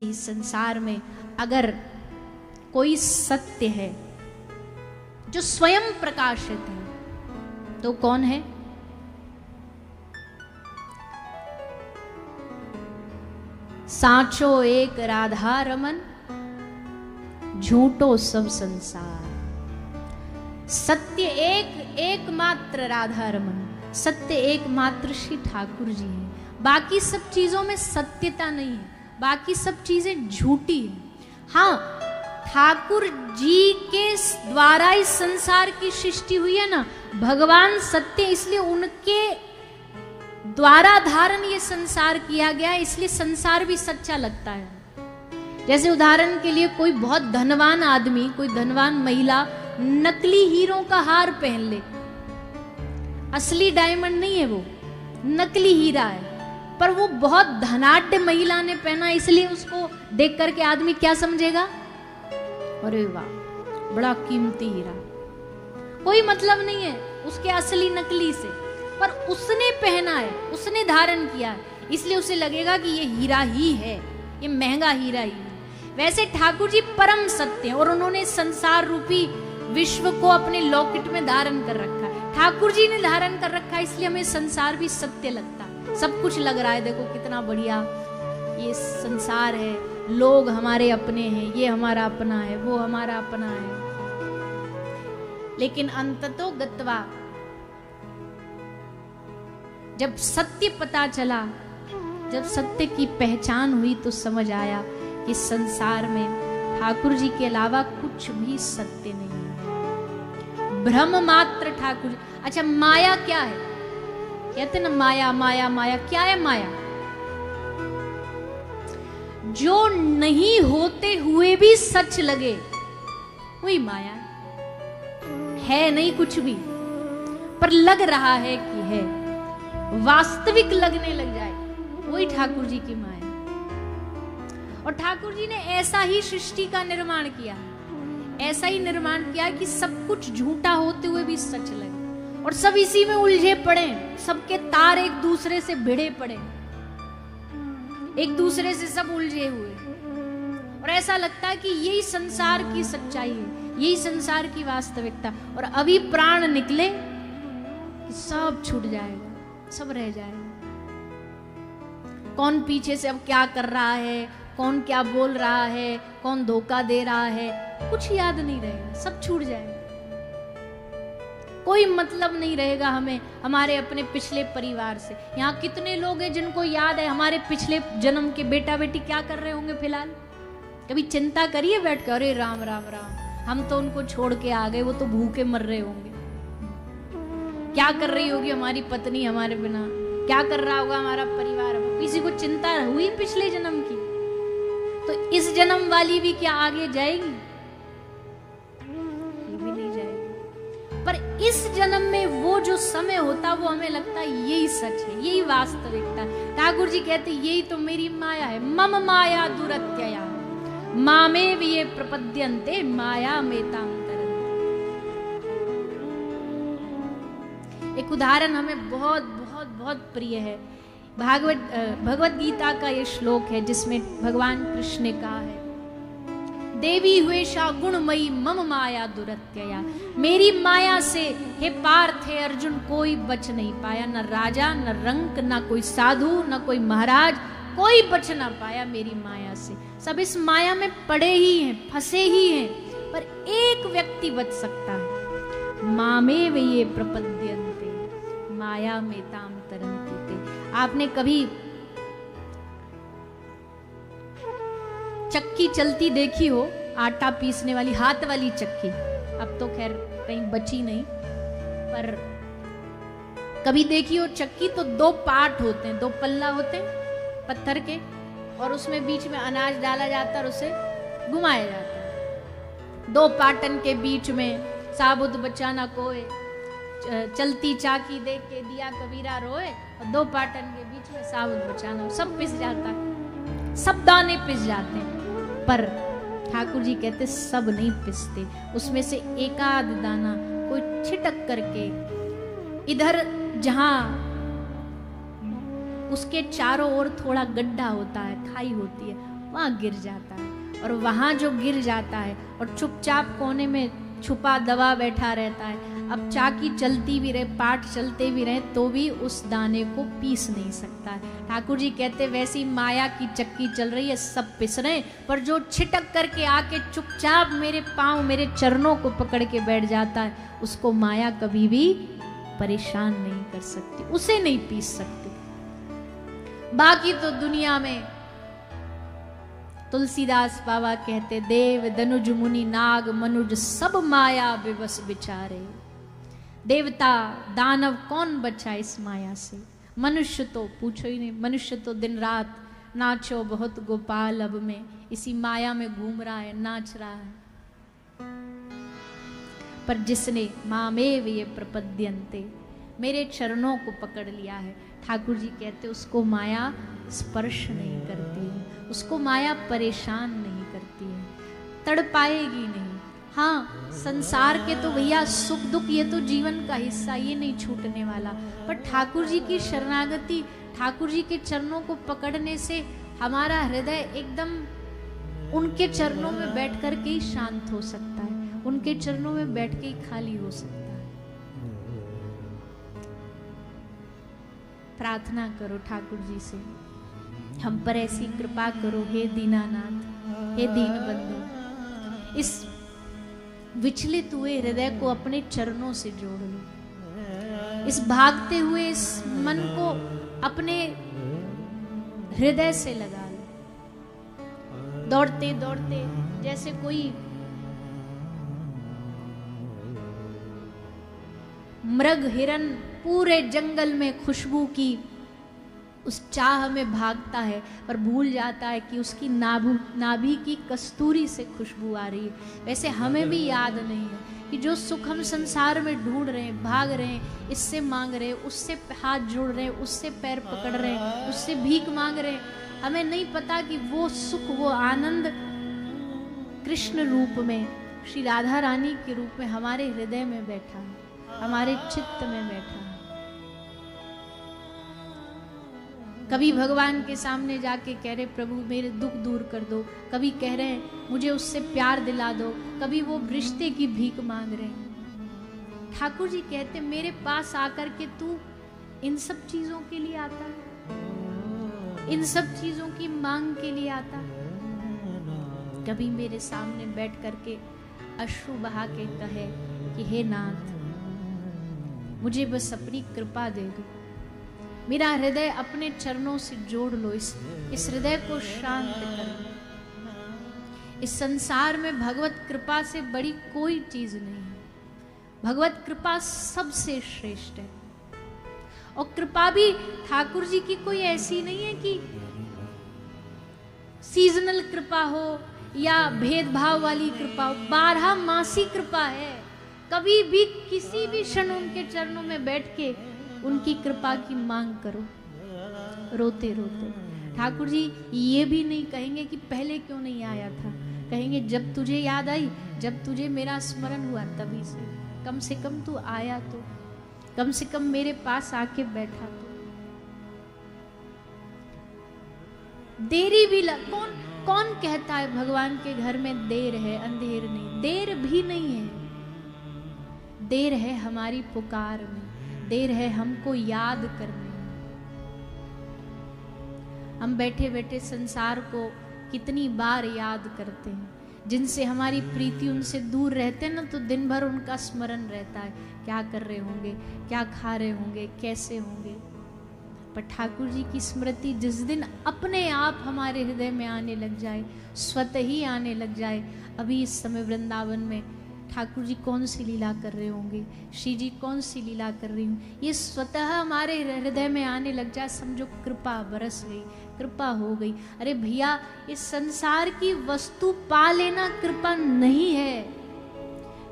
इस संसार में अगर कोई सत्य है जो स्वयं प्रकाशित है तो कौन है? साचो एक राधा रमन, झूठो सब संसार। सत्य एकमात्र राधा रमन, सत्य एकमात्र श्री ठाकुर जी है। बाकी सब चीजों में सत्यता नहीं है, बाकी सब चीजें झूठी है। हाँ, ठाकुर जी के द्वारा इस संसार की सृष्टि हुई है ना, भगवान सत्य, इसलिए उनके द्वारा धारण ये संसार किया गया है, इसलिए संसार भी सच्चा लगता है। जैसे उदाहरण के लिए कोई बहुत धनवान आदमी, कोई धनवान महिला नकली हीरों का हार पहन ले, असली डायमंड नहीं है वो, नकली हीरा है, पर वो बहुत धनाढ्य महिला ने पहना, इसलिए उसको देख करके आदमी क्या समझेगा? अरे वाह, बड़ा कीमती हीरा। कोई मतलब नहीं है उसके असली नकली से, पर उसने पहना है, उसने धारण किया है, इसलिए उसे लगेगा कि ये हीरा ही है, ये महंगा हीरा ही है। वैसे ठाकुर जी परम सत्य हैं और उन्होंने संसार रूपी विश्व को अपने लॉकेट में धारण कर रखा है। ठाकुर जी ने धारण कर रखा है, इसलिए हमें संसार भी सत्य लगता है। सब कुछ लग रहा है, देखो कितना बढ़िया ये संसार है, लोग हमारे अपने हैं, ये हमारा अपना है, वो हमारा अपना है। लेकिन अंततो गत्वा जब सत्य पता चला, जब सत्य की पहचान हुई, तो समझ आया कि संसार में ठाकुर जी के अलावा कुछ भी सत्य नहीं है, भ्रम मात्र ठाकुर। अच्छा, माया क्या है? कहते ना माया माया माया। क्या है माया? जो नहीं होते हुए भी सच लगे, वही माया है। नहीं कुछ भी, पर लग रहा है कि है, वास्तविक लगने लग जाए, वही ठाकुर जी की माया। और ठाकुर जी ने ऐसा ही सृष्टि का निर्माण किया, ऐसा ही निर्माण किया कि सब कुछ झूठा होते हुए भी सच लगे, और सब इसी में उलझे पड़े, सबके तार एक दूसरे से भिड़े पड़े, एक दूसरे से सब उलझे हुए, और ऐसा लगता है कि यही संसार की सच्चाई है, यही संसार की वास्तविकता। और अभी प्राण निकले कि सब छूट जाएगा, सब रह जाएगा। कौन पीछे से अब क्या कर रहा है, कौन क्या बोल रहा है, कौन धोखा दे रहा है, कुछ याद नहीं रहेगा, सब छूट जाएगा। कोई मतलब नहीं रहेगा हमें हमारे अपने पिछले परिवार से। यहाँ कितने लोग हैं जिनको याद है हमारे पिछले जन्म के बेटा बेटी क्या कर रहे होंगे फिलहाल? कभी चिंता करिए बैठ कर, अरे राम राम राम, हम तो उनको छोड़ के आ गए, वो तो भूखे मर रहे होंगे। क्या कर रही होगी हमारी पत्नी हमारे बिना, क्या कर रहा होगा हमारा परिवार? किसी को चिंता हुई पिछले जन्म की? तो इस जन्म वाली भी क्या आगे जाएगी? ये भी नहीं जाएगी। पर इस जन्म में वो जो समय होता, वो हमें लगता है यही सच है, यही वास्तविकता है। ठाकुर जी कहते यही तो मेरी माया है। मम माया दुरत्यया मामेव ये प्रपद्यन्ते माया मेताम। एक उदाहरण हमें बहुत बहुत बहुत प्रिय है, भगवत गीता का ये श्लोक है जिसमें भगवान कृष्ण ने कहा है, देवी हुएशा गुणमयी मम माया दुरत्यया। मेरी माया से हे पार्थ, हे अर्जुन, कोई बच नहीं पाया, न राजा, न रंक, न कोई साधु, न कोई महाराज, कोई बच ना पाया मेरी माया से। सब इस माया में पड़े ही हैं, फंसे ही हैं, पर एक व्यक्ति बच सकता है। मामेव ये प्रपद्यन्ते माया में ताम तरन्ति ते। आपने कभी चक्की चलती देखी हो, आटा पीसने वाली हाथ वाली चक्की? अब तो खैर कहीं बची नहीं, पर कभी देखी हो चक्की तो दो पार्ट होते हैं, दो पल्ला होते हैं पत्थर के, और उसमें बीच में अनाज डाला जाता है और उसे घुमाया जाता है। दो पाटन के बीच में साबुत बचाना कोय, चलती चाकी देख के दिया कबीरा रोए, और दो पाटन के बीच में साबुत बचाना, सब पिस जाता है, सब दाने पिस जाते हैं। पर ठाकुर जी कहते सब नहीं पिसते, उसमें से एकाध दाना कोई छिटक करके इधर जहां उसके चारों ओर थोड़ा गड्ढा होता है, खाई होती है, वहां गिर जाता है। और वहां जो गिर जाता है और चुपचाप कोने में छुपा दबा बैठा रहता है, अब चाकी चलती भी रहे, पाठ चलते भी रहे, तो भी उस दाने को पीस नहीं सकता है। ठाकुर जी कहते वैसी माया की चक्की चल रही है, सब पिस रहे, पर जो छिटक करके आके चुपचाप मेरे पांव मेरे चरणों को पकड़ के बैठ जाता है, उसको माया कभी भी परेशान नहीं कर सकती, उसे नहीं पीस सकती। बाकी तो दुनिया में तुलसीदास बाबा कहते देव दनुज मुनि नाग मनुज सब माया विवश बिचारे। देवता दानव कौन बचा इस माया से, मनुष्य तो पूछो ही नहीं, मनुष्य तो दिन रात नाचो बहुत गोपाल अब में इसी माया में घूम रहा है, नाच रहा है। पर जिसने मामेव ये प्रपद्यन्ते, मेरे चरणों को पकड़ लिया है, ठाकुर जी कहते उसको माया स्पर्श नहीं करती है, उसको माया परेशान नहीं करती है, तड़ पाएगी नहीं। हाँ, संसार के तो भैया सुख दुख ये तो जीवन का हिस्सा, ये नहीं छूटने वाला, पर ठाकुर जी की शरणागति, ठाकुर जी के चरणों को पकड़ने से हमारा हृदय एकदम उनके चरणों में बैठ कर के ही शांत हो सकता है, उनके चरणों में बैठ के ही खाली हो सकता है। प्रार्थना करो ठाकुर जी से, हम पर ऐसी कृपा करो हे दीनानाथ, हे दीन बंधु, इस विचलित हुए हृदय को अपने चरणों से जोड़ लो, इस भागते हुए इस मन को अपने हृदय से लगा लो। दौड़ते दौड़ते जैसे कोई मृग हिरन पूरे जंगल में खुशबू की उस चाह में भागता है, पर भूल जाता है कि उसकी नाभि की कस्तूरी से खुशबू आ रही है, वैसे हमें भी याद नहीं है कि जो सुख हम संसार में ढूंढ रहे हैं, भाग रहे हैं, इससे मांग रहे हैं, उससे हाथ जोड़ रहे हैं, उससे पैर पकड़ रहे हैं, उससे भीख मांग रहे हैं, हमें नहीं पता कि वो सुख, वो आनंद कृष्ण रूप में, श्री राधा रानी के रूप में हमारे हृदय में बैठा है, हमारे चित्त में बैठा है। कभी भगवान के सामने जाके कह रहे प्रभु मेरे दुख दूर कर दो, कभी कह रहे हैं मुझे उससे प्यार दिला दो, कभी वो रिश्ते की भीख मांग रहे हैं। ठाकुर जी कहते मेरे पास आकर के तू इन सब चीजों के लिए आता है, इन सब चीजों की मांग के लिए आता है। कभी मेरे सामने बैठ करके अश्रु बहा के कहे कि हे नाथ मुझे बस अपनी कृपा दे दो, मेरा हृदय अपने चरणों से जोड़ लो, इस हृदय को शांत कर लो। इस संसार में भगवत कृपा से बड़ी कोई चीज नहीं है, भगवत कृपा सबसे श्रेष्ठ है। और कृपा भी ठाकुर जी की कोई ऐसी नहीं है कि सीजनल कृपा हो या भेदभाव वाली कृपा हो, 12 मासी कृपा है। कभी भी किसी भी क्षण उनके चरणों में बैठ के उनकी कृपा की मांग करो, रोते रोते। ठाकुर जी ये भी नहीं कहेंगे कि पहले क्यों नहीं आया था, कहेंगे जब तुझे याद आई, जब तुझे मेरा स्मरण हुआ तभी से कम तू आया तो, कम से कम मेरे पास आके बैठा तो। देरी भी कौन कहता है भगवान के घर में देर है, अंधेर नहीं, देर भी नहीं है, देर है हमारी पुकार में, देर है हमको याद करने में। हम बैठे बैठे संसार को कितनी बार याद करते हैं, जिनसे हमारी प्रीति उनसे दूर रहते हैं ना, तो दिन भर उनका स्मरण रहता है, क्या कर रहे होंगे, क्या खा रहे होंगे, कैसे होंगे। पर ठाकुर जी की स्मृति जिस दिन अपने आप हमारे हृदय में आने लग जाए, स्वतः ही आने लग जाए। अभी इस समय वृंदावन में ठाकुर जी कौन सी लीला कर रहे होंगे, श्री जी कौन सी लीला कर रही हूँ, ये स्वतः हमारे हृदय में आने लग जाए, समझो कृपा बरस गई, कृपा हो गई। अरे भैया इस संसार की वस्तु पा लेना कृपा नहीं है।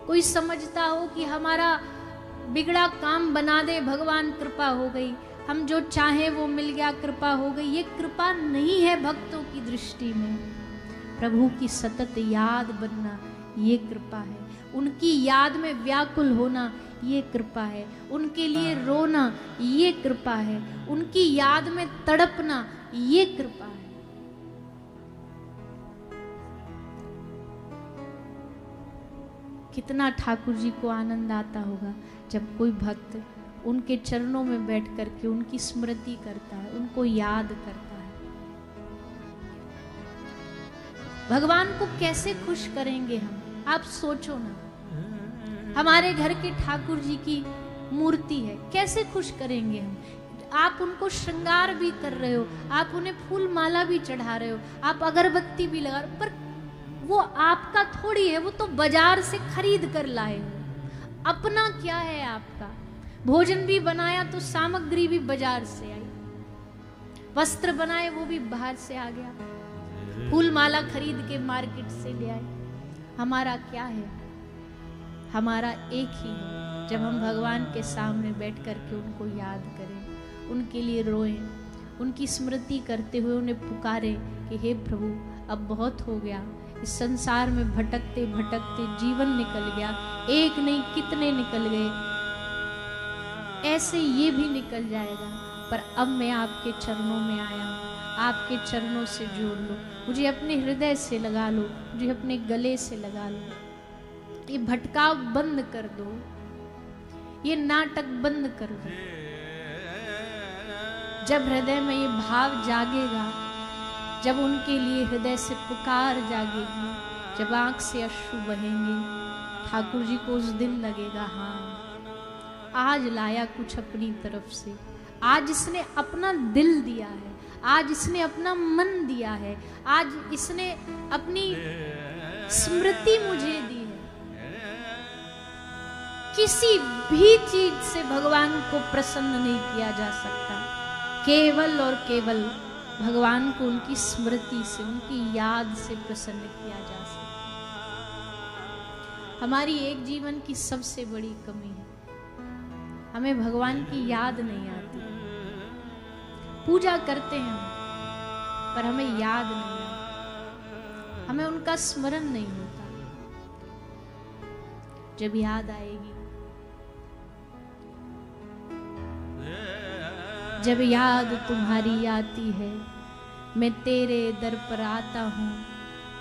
कोई समझता हो कि हमारा बिगड़ा काम बना दे भगवान, कृपा हो गई, हम जो चाहे वो मिल गया, कृपा हो गई, ये कृपा नहीं है। भक्तों की दृष्टि में प्रभु की सतत याद बनना ये कृपा है, उनकी याद में व्याकुल होना ये कृपा है, उनके लिए रोना ये कृपा है, उनकी याद में तड़पना ये कृपा है। कितना ठाकुर जी को आनंद आता होगा जब कोई भक्त उनके चरणों में बैठ करके उनकी स्मृति करता है, उनको याद करता है। भगवान को कैसे खुश करेंगे हम, आप सोचो ना। हमारे घर के ठाकुर जी की मूर्ति है, कैसे खुश करेंगे हम। आप उनको श्रृंगार भी कर रहे हो, आप उन्हें फूल माला भी चढ़ा रहे हो, आप अगरबत्ती भी लगा रहे हो, पर वो आपका थोड़ी है, वो तो बाजार से खरीद कर लाए हो। अपना क्या है आपका। भोजन भी बनाया तो सामग्री भी बाजार से आई, वस्त्र बनाए वो भी बाहर से आ गया, फूल माला खरीद के मार्केट से ले आए। हमारा क्या है, हमारा एक ही है। जब हम भगवान के सामने बैठ करके उनको याद करें, उनके लिए रोएं, उनकी स्मृति करते हुए उन्हें पुकारें कि हे प्रभु अब बहुत हो गया, इस संसार में भटकते भटकते जीवन निकल गया, एक नहीं कितने निकल गए, ऐसे ये भी निकल जाएगा, पर अब मैं आपके चरणों में आया हूँ, आपके चरणों से जोड़ लो, मुझे अपने हृदय से लगा लो, मुझे अपने गले से लगा लो। ये भटकाव बंद कर दो, ये नाटक बंद कर दो। जब हृदय में ये भाव जागेगा, जब उनके लिए हृदय से पुकार जागेगी, जब आंख से अश्रु बहेंगे, ठाकुर जी को उस दिन लगेगा हाँ आज लाया कुछ अपनी तरफ से, आज इसने अपना दिल दिया है, आज इसने अपना मन दिया है, आज इसने अपनी स्मृति मुझे दी है। किसी भी चीज से भगवान को प्रसन्न नहीं किया जा सकता, केवल और केवल भगवान को उनकी स्मृति से, उनकी याद से प्रसन्न किया जा सकता। हमारी एक जीवन की सबसे बड़ी कमी है, हमें भगवान की याद नहीं आती। पूजा करते हैं पर हमें याद नहीं आता, हमें उनका स्मरण नहीं होता। जब याद आएगी, जब याद तुम्हारी आती है, मैं तेरे दर पर आता हूँ,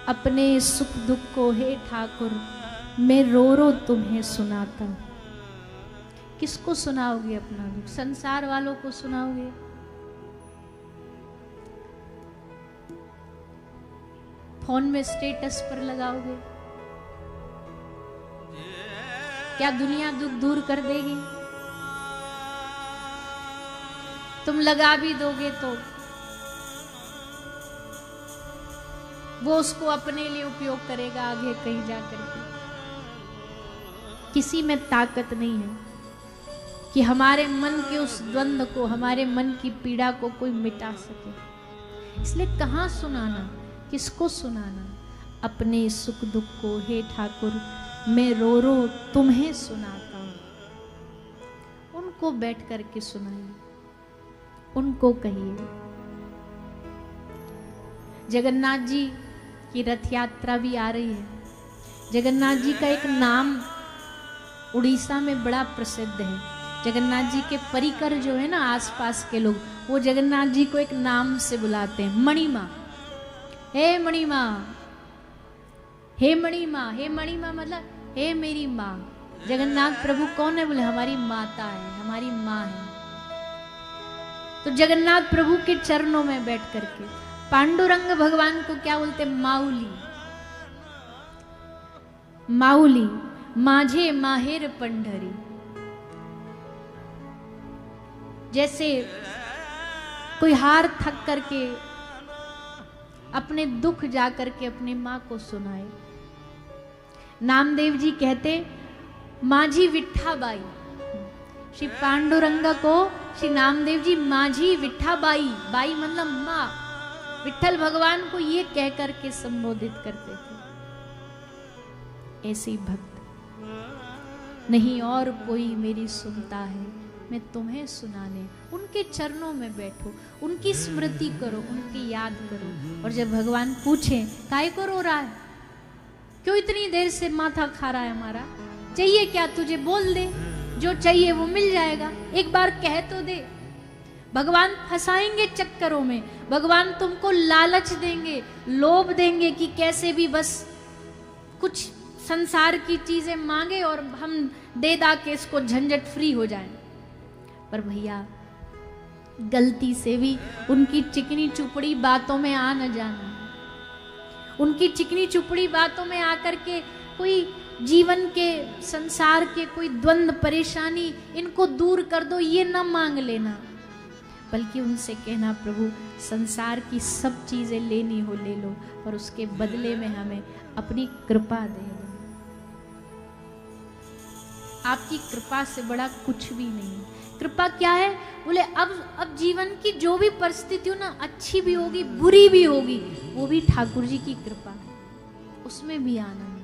अपने सुख दुख को हे ठाकुर मैं रो रो तुम्हें सुनाता हूँ। किसको सुनाओगे अपना दुख? संसार वालों को सुनाओगे? फोन में स्टेटस पर लगाओगे? क्या दुनिया दुख दूर कर देगी? तुम लगा भी दोगे तो वो उसको अपने लिए उपयोग करेगा आगे कहीं जाकर के। किसी में ताकत नहीं है कि हमारे मन के उस द्वंद्व को, हमारे मन की पीड़ा को कोई मिटा सके। इसलिए कहाँ सुनाना, किसको सुनाना? अपने सुख दुख को हे ठाकुर मैं रो रो तुम्हें सुनाता हूं। उनको बैठ करके सुनाइए, उनको कहिए। जगन्नाथ जी की रथ यात्रा भी आ रही है। जगन्नाथ जी का एक नाम उड़ीसा में बड़ा प्रसिद्ध है। जगन्नाथ जी के परिकर जो है ना, आसपास के लोग, वो जगन्नाथ जी को एक नाम से बुलाते हैं, मणिमा। हे मणिमा, हे मणिमा। हे मणिमा मतलब हे मेरी माँ। जगन्नाथ प्रभु कौन है? बोले हमारी माता है, हमारी माँ है। तो जगन्नाथ प्रभु के चरणों में बैठ करके पांडुरंग भगवान को क्या बोलते? माउली। माउली, माझे माहेर पंढरी। जैसे कोई हार थक करके अपने दुख जा करके अपनी माँ को सुनाए। नामदेव जी कहते माझी विठ्ठाबाई। श्री पांडुरंग को श्री नामदेव जी माझी विठ्ठाबाई, बाई मतलब माँ, विठ्ठल भगवान को ये कह करके संबोधित करते थे। ऐसे भक्त नहीं और कोई मेरी सुनता है, मैं तुम्हें सुनाने। उनके चरणों में बैठो, उनकी स्मृति करो, उनकी याद करो। और जब भगवान पूछे काय को रो रहा है, क्यों इतनी देर से माथा खा रहा है हमारा, चाहिए क्या तुझे? बोल दे, जो चाहिए वो मिल जाएगा, एक बार कह तो दे। भगवान फंसाएंगे चक्करों में, भगवान तुमको लालच देंगे, लोभ देंगे कि कैसे भी बस कुछ संसार की चीजें मांगे और हम दे दा के इसको झंझट फ्री हो जाएं। पर भैया गलती से भी उनकी चिकनी चुपड़ी बातों में आ न जाना। उनकी चिकनी चुपड़ी बातों में आकर के कोई जीवन के संसार के कोई द्वंद्व परेशानी इनको दूर कर दो, ये न मांग लेना, बल्कि उनसे कहना प्रभु संसार की सब चीजें लेनी हो ले लो, और उसके बदले में हमें अपनी कृपा दे दो। आपकी कृपा से बड़ा कुछ भी नहीं। कृपा क्या है? बोले अब जीवन की जो भी परिस्थिति हो ना, अच्छी भी होगी बुरी भी होगी, वो भी ठाकुर जी की कृपा है, उसमें भी आनंद।